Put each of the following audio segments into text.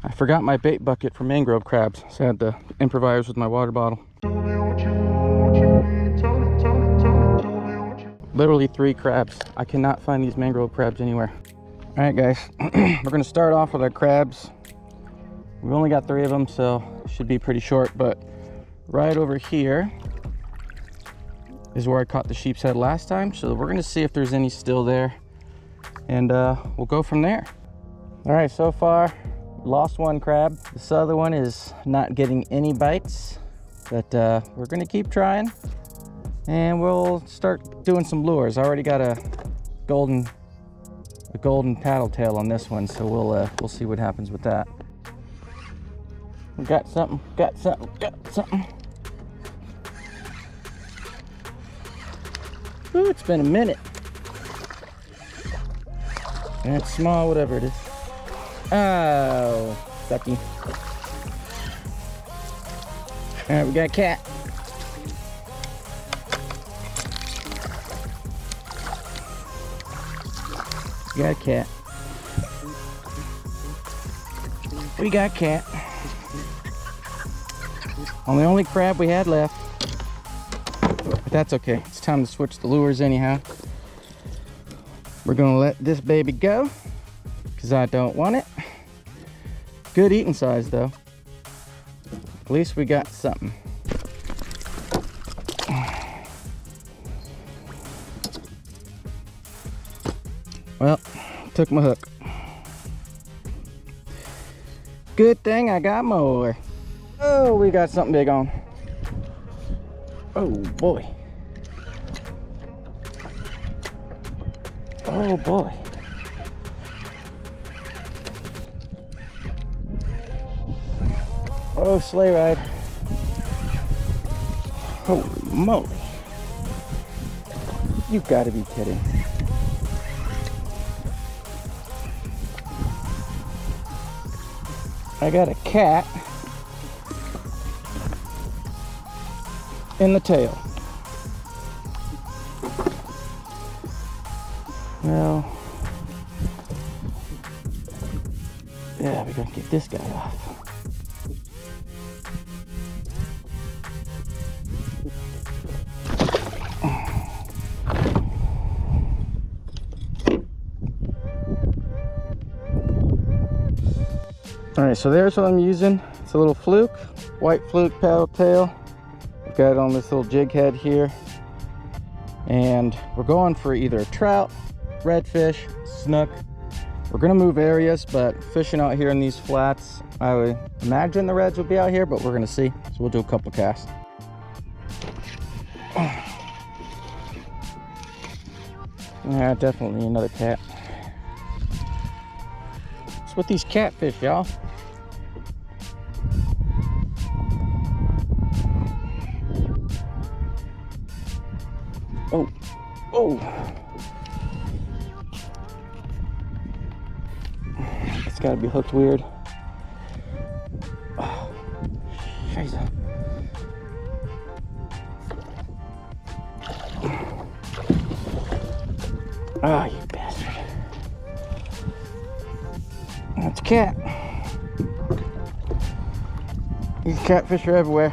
I forgot my bait bucket for mangrove crabs, so I had to improvise with my water bottle. Literally 3 crabs. I cannot find these mangrove crabs anywhere. All right, guys, we're gonna start off with our crabs. We've only got 3 of them, so it should be pretty short, but right over here is where I caught the sheep's head last time. So we're gonna see if there's any still there, and we'll go from there. All right, so far, lost 1 crab. This other one is not getting any bites, but we're gonna keep trying, and we'll start doing some lures. I already got a golden paddle tail on this one, so we'll see what happens with that. We got something. Ooh, it's been a minute. And it's small, whatever it is. Oh, sucky. All right, we got a cat. We got a cat. We got a cat. On the only crab we had left. But that's okay. It's time to switch the lures anyhow. We're gonna let this baby go because I don't want it. Good eating size though. At least we got something. Well, took my hook. Good thing I got more. Oh, we got something big on. Oh boy. Oh boy. Oh, sleigh ride. Holy moly. You've got to be kidding. I got a cat in the tail. Well, yeah, we gotta get this guy off. All right, so there's what I'm using. It's a little fluke, white fluke paddle tail. I've got it on this little jig head here. And we're going for either trout, redfish, snook. We're gonna move areas, but fishing out here in these flats, I would imagine the reds would be out here, but we're gonna see. So we'll do a couple casts. Yeah, definitely another cat. What's with these catfish, y'all? Oh, oh. It's gotta be hooked weird. Oh, scheiße. Ah, you bastard. That's a cat. These catfish are everywhere.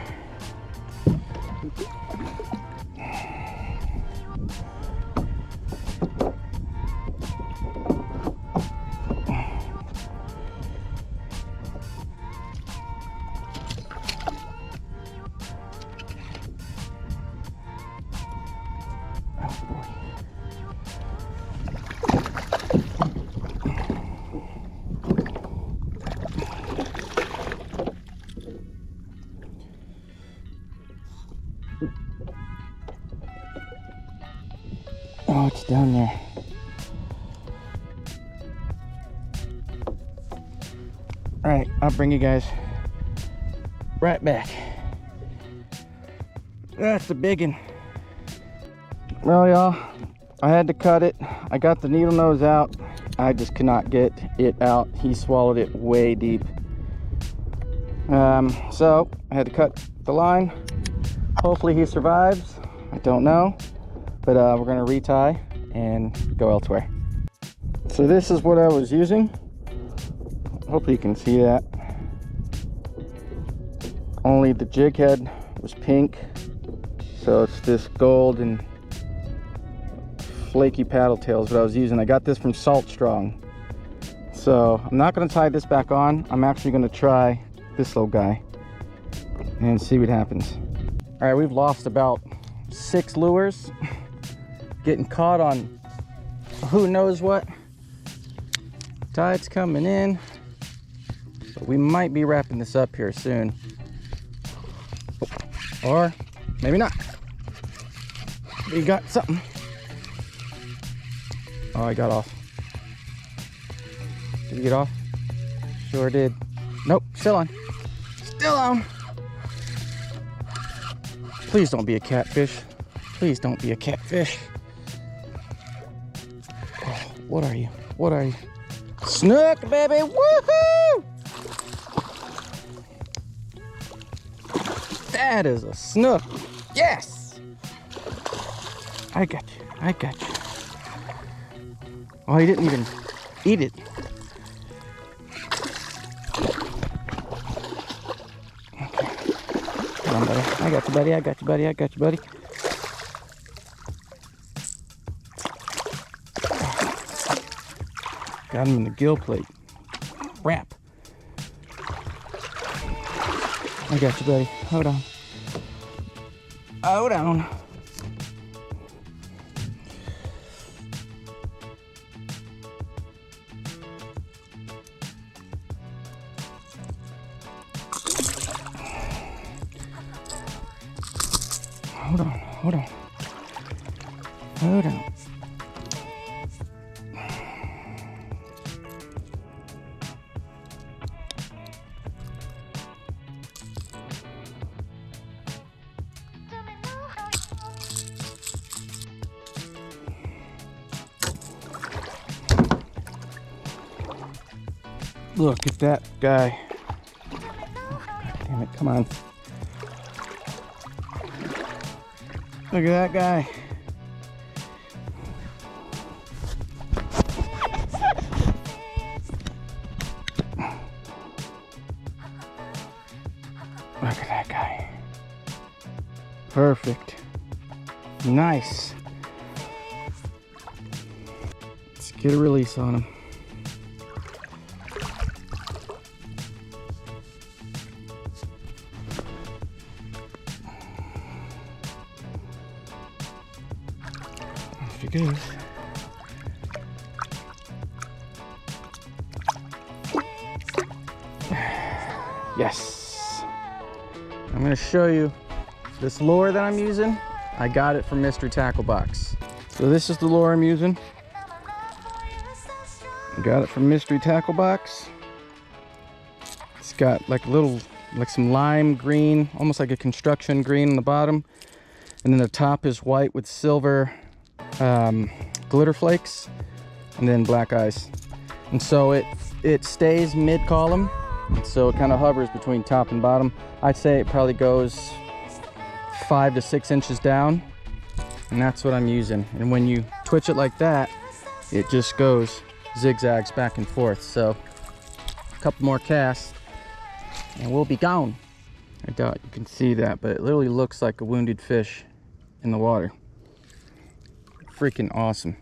Oh, it's down there. All right, I'll bring you guys right back. That's a big one. Well, y'all, I had to cut it. I got the needle nose out. I just could not get it out. He swallowed it way deep. So I had to cut the line. Hopefully he survives. I don't know. But we're gonna retie and go elsewhere. So this is what I was using. Hopefully you can see that. only the jig head was pink. So it's this gold and flaky paddle tails what I was using. I got this from Salt Strong. So I'm not gonna tie this back on. I'm actually gonna try this little guy and see what happens. All right, we've lost about 6 lures, getting caught on who knows what. Tide's coming in, so we might be wrapping this up here soon. Or maybe not. We got something. Oh, I got off. Did we get off? Sure did. Nope, still on. Still on. Please don't be a catfish. Please don't be a catfish. Oh, what are you? What are you? Snook, baby! Woohoo! That is a snook. Yes! I got you. I got you. Oh, he didn't even eat it. Okay. Come on, buddy. I got you, buddy. I got you, buddy. I got you, buddy. Got him in the gill plate. Wrap. I got you, buddy. Hold on. Hold on. Hold on. Hold on. Hold on. Look at that guy. Oh, God damn it, come on. Look at that guy. Look at that guy. Perfect. Nice. Let's get a release on him. Goes. Yes. I'm going to show you this lure that I'm using. I got it from Mystery Tackle Box. So this is the lure I'm using. I got it from Mystery Tackle Box. It's got like a little, like some lime green, almost like a construction green on the bottom. And then the top is white with silver glitter flakes, and then black eyes. And so it stays mid column, so it kind of hovers between top and bottom. I'd say it probably goes 5 to 6 inches down, and that's what I'm using. And when you twitch it like that, it just goes zigzags back and forth. So a couple more casts and we'll be gone. I doubt you can see that, but it literally looks like a wounded fish in the water. Freaking awesome.